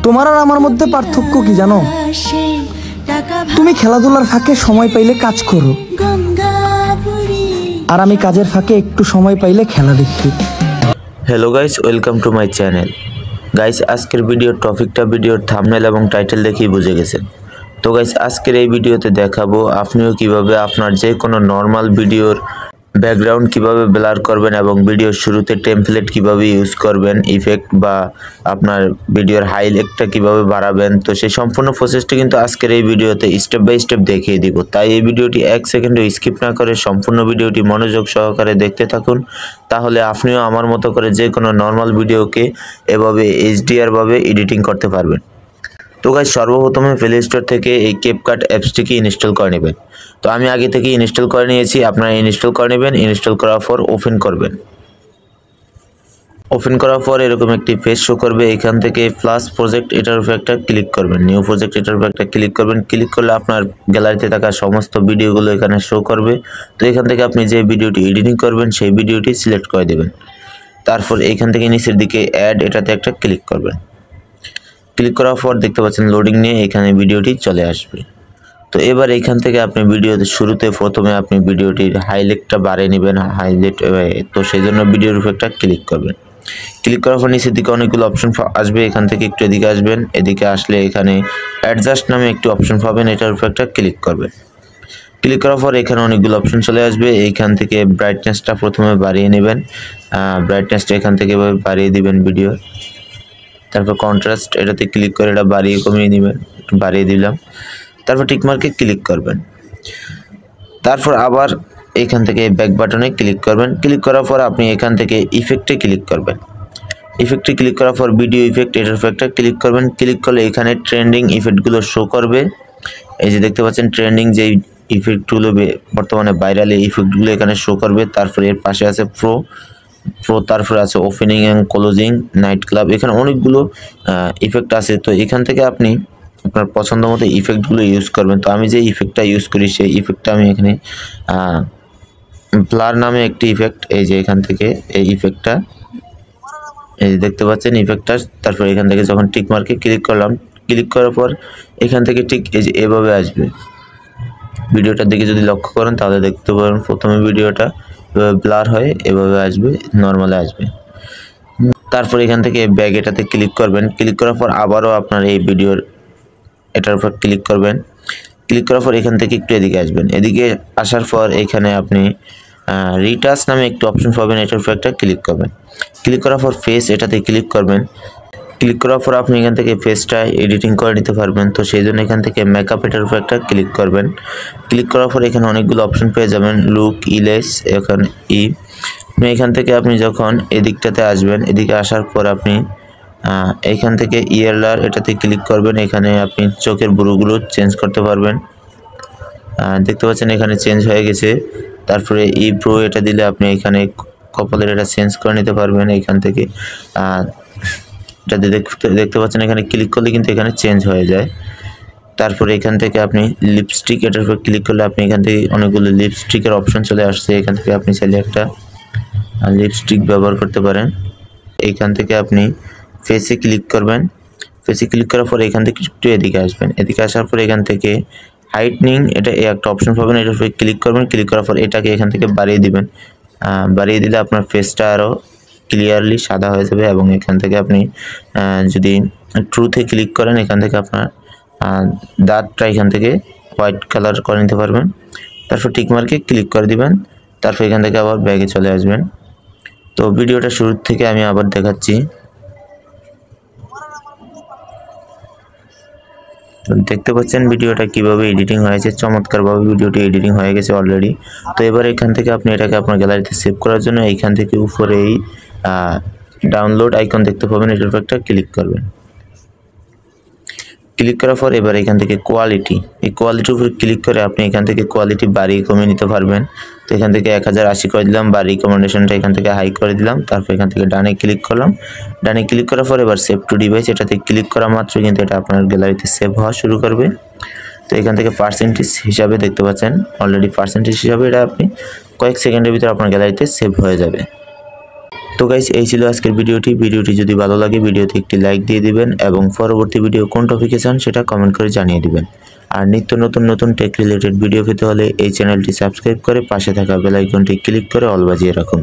তোমার আর আমার মধ্যে পার্থক্য কি জানো? তুমি খেলাধুলার ফাঁকে সময় পাইলে কাজ করো, আর আমি কাজের ফাঁকে একটু সময় পাইলে খেলা দেখি। Hello guys, welcome to my channel. Guys, আজকের ভিডিওর টপিকটা ভিডিওর থাম্বনেল এবং টাইটেল দেখেই বুঝে গেছেন। তো গাইস, আজকের এই ভিডিওতে দেখাবো আপনিও কিভাবে আপনার যে কোনো নর্মাল ভিডিওর ব্যাকগ্রাউন্ড কিভাবে ব্লার করবেন এবং ভিডিওর শুরুতে টেমপ্লেট কিভাবে ইউজ করবেন, ইফেক্ট বা আপনার ভিডিওর হাইলাইটটা কিভাবে বাড়াবেন। তো সেই সম্পূর্ণ প্রসেসটা কিন্তু আজকের এই ভিডিওতে স্টেপ বাই স্টেপ দেখিয়ে দিব। তাই এই ভিডিওটি 1 সেকেন্ডও স্কিপ না করে সম্পূর্ণ ভিডিওটি মনোযোগ সহকারে দেখতে থাকুন। তাহলে আপনিও আমার মতো করে যে কোনো নর্মাল ভিডিওকে এভাবে HDR ভাবে এডিটিং করতে পারবেন। তো গাইস, সর্বপ্রথমে প্লে স্টোর থেকে এই ক্যাপকাট অ্যাপসটিকে ইনস্টল করে নেবেন। তো আমি আগে থেকে ইনস্টল করে নিয়েছি, আপনারা ইনস্টল করে নেবেন। ইনস্টল করার পর ওপেন করবেন। ওপেন করার পর এরকম একটি পেজ শো করবে। এখান থেকে প্লাস প্রজেক্ট এটার উপর একটা ক্লিক করবেন, নিউ প্রজেক্ট এটার উপর একটা ক্লিক করবেন। ক্লিক করলে আপনার গ্যালারিতে থাকা সমস্ত ভিডিওগুলো এখানে শো করবে। তো এখান থেকে আপনি যে ভিডিওটি এডিটিং করবেন সেই ভিডিওটি সিলেক্ট করে দেবেন। তারপর এখান থেকে নিচের দিকে অ্যাড এটাতে একটা ক্লিক করবেন। ক্লিক করার পর দেখতে পাচ্ছেন লোডিং নিয়ে এখানে ভিডিওটি চলে আসবে। তো এবার এখান থেকে আপনি ভিডিওতে শুরুতে প্রথমে আপনি ভিডিওটির হাইলাইটটা বাড়িয়ে নেবেন, হাইলাইট। তো সেই জন্য ভিডিওর উপর একটা ক্লিক করবেন। ক্লিক করার পর নিচের দিকে অনেকগুলো অপশন আসবে। এখান থেকে একটু এদিকে আসবেন। এদিকে আসলে এখানে অ্যাডজাস্ট নামে একটি অপশন পাবেন, এটার উপর একটা ক্লিক করবেন। ক্লিক করার পর এখানে অনেকগুলো অপশন চলে আসবে। এইখান থেকে ব্রাইটনেসটা প্রথমে বাড়িয়ে নেবেন। ব্রাইটনেসটা এখান থেকে বাড়িয়ে দিবেন ভিডিও। তারপর কন্ট্রাস্ট এটাতে ক্লিক করে এটা বাড়িয়ে কমিয়ে নেবেন, একটু বাড়িয়ে দিলাম। তারপর টিকমার্কে ক্লিক করবেন। তারপর আবার এখান থেকে ব্যাক বাটনে ক্লিক করবেন। ক্লিক করার পর আপনি এখান থেকে ইফেক্টে ক্লিক করবেন। ইফেক্টে ক্লিক করার পর ভিডিও ইফেক্ট এটার উপর একটা ক্লিক করবেন। ক্লিক করলে এখানে ট্রেন্ডিং ইফেক্টগুলো শো করবে। এই যে দেখতে পাচ্ছেন ট্রেন্ডিং যেই ইফেক্টগুলো বর্তমানে ভাইরাল, এই ইফেক্টগুলো এখানে শো করবে। তারপরে এর পাশে আছে প্রো, তারপরে আছে opening and closing, night club, এখানে অনেকগুলো ইফেক্ট আছে। তো এখান থেকে আপনি আপনার পছন্দ মতো ইফেক্টগুলো ইউজ করবেন। তো আমি যে ইফেক্টটা ইউজ করি সেই ইফেক্টটা আমি এখানে ব্লার নামে একটি ইফেক্ট, এই যে এখান থেকে এই ইফেক্টটা এই যে দেখতে পাচ্ছেন ইফেক্টটা। তারপর এখান থেকে যখন টিক মার্কে ক্লিক করলাম, ক্লিক করার পর এখান থেকে ঠিক এই যে এভাবে আসবে। ভিডিওটার দিকে যদি লক্ষ্য করেন তাহলে দেখতে পাবেন প্রথমে ভিডিওটা ব্লার হয়ে এভাবে আসবে, নর্মালে আসবে। তারপর এখান থেকে ব্যাক এটাতে ক্লিক করবেন। ক্লিক করার পর আবারও আপনার এই ভিডিওর এটার উপর ক্লিক করবেন। ক্লিক করার পর এখান থেকে একটু এদিকে আসবেন। এদিকে আসার পর এখানে আপনি রিটাচ নামে একটু অপশন পাবেন, এটার উপর একটা ক্লিক করবেন। ক্লিক করার পর ফেস এটাতে ক্লিক করবেন। ক্লিক করার পর আপনি এখান থেকে ফেসটা এডিটিং করে নিতে পারবেন। তো সেই জন্য এখান থেকে মেকআপ এটার উপর একটা ক্লিক করবেন। ক্লিক করার পর এখানে অনেকগুলো অপশন পেয়ে যাবেন, লুক, ইলেস, এখানে এখান থেকে আপনি যখন এদিকটাতে আসবেন, এদিকে আসার পর আপনি এইখান থেকে ইএলআর এটাতে ক্লিক করবেন। এখানে আপনি চোখের ব্রুগুলো চেঞ্জ করতে পারবেন। দেখতে পাচ্ছেন এখানে চেঞ্জ হয়ে গেছে। তারপরে প্রো এটা দিলে আপনি এখানে কপালের এটা চেঞ্জ করে নিতে পারবেন। এইখান থেকে এটাতে দেখতে পাচ্ছেন এখানে ক্লিক করলে কিন্তু এখানে চেঞ্জ হয়ে যায়। তারপরে এখান থেকে আপনি লিপস্টিক এটার উপর ক্লিক করলে আপনি এখান থেকে অনেকগুলো লিপস্টিকের অপশন চলে আসছে। এখান থেকে আপনি চাইলে একটা লিপস্টিক ব্যবহার করতে পারেন। এইখান থেকে আপনি ফেসে ক্লিক করবেন। ফেসে ক্লিক করার পর এখান থেকে একটু এদিকে আসবেন। এদিকে আসার পর এখান থেকে হাইটনিং এটা একটা অপশন পাবেন, এটার উপরে ক্লিক করবেন। ক্লিক করার পর এটাকে এখান থেকে বাড়িয়ে দিবেন। বাড়িয়ে দিলে আপনার ফেসটা আরও ক্লিয়ারলি সাদা হয়ে যাবে। এবং এখান থেকে আপনি যদি ট্রুথে ক্লিক করেন, এখান থেকে আপনার দাঁতটা এখান থেকে হোয়াইট কালার করে নিতে পারবেন। তারপর টিকমার্কে ক্লিক করে দিবেন। তারপর এখান থেকে আবার ব্যাগে চলে আসবেন। তো ভিডিওটা শুরুর থেকে আমি আবার দেখাচ্ছি। দেখতে পাচ্ছেন ভিডিওটা কিভাবে এডিটিং হয়েছে, চমৎকারভাবে ভিডিওটি এডিটিং হয়ে গেছে অলরেডি। তো এবার এখান থেকে আপনি এটাকে আপনার গ্যালারিতে সেভ করার জন্য এইখান থেকে উপরে এই ডাউনলোড আইকন দেখতে পাবেন, এটার উপর একটা ক্লিক করবেন। ক্লিক করার পর এবার এখান থেকে কোয়ালিটি, এই কোয়ালিটির উপর ক্লিক করে আপনি এখান থেকে কোয়ালিটি বাড়িয়ে কমিয়ে নিতে পারবেন। তো এখান থেকে 1080 করে দিলাম বা রিকমেন্ডেশনটা এখান থেকে হাই করে দিলাম। তারপর এখান থেকে ডানে ক্লিক করলাম। ডানে ক্লিক করার পর এবার সেভ টু ডিভাইস এটাতে ক্লিক করা মাত্র কিন্তু এটা আপনার গ্যালারিতে সেভ হওয়া শুরু করবে। তো এখান থেকে পার্সেন্টেজ হিসাবে দেখতে পাচ্ছেন অলরেডি পার্সেন্টেজ হিসাবে এটা আপনি কয়েক সেকেন্ডের ভিতরে আপনার গ্যালারিতে সেভ হয়ে যাবে। তো গাইস, এই ছিল আজকের ভিডিওটি যদি ভালো লাগে ভিডিওতে একটি লাইক দিয়ে দিবেন এবং পরবর্তী ভিডিও কোন টপিকে চান সেটা কমেন্ট করে জানিয়ে দিবেন। আর নিত্য নতুন টেক রিলেটেড ভিডিও পেতে হলে এই চ্যানেলটি সাবস্ক্রাইব করে পাশে থাকা বেল আইকনটি ক্লিক করে অল বাজিয়ে রাখুন।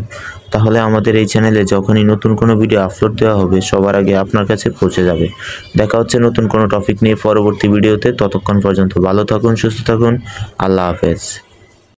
তাহলে আমাদের এই চ্যানেলে যখনই নতুন কোনো ভিডিও আপলোড দেওয়া হবে সবার আগে আপনার কাছে পৌঁছে যাবে। দেখা হচ্ছে নতুন কোনো টপিক নিয়ে পরবর্তী ভিডিওতে। ততক্ষণ পর্যন্ত ভালো থাকুন, সুস্থ থাকুন। আল্লাহ হাফেজ।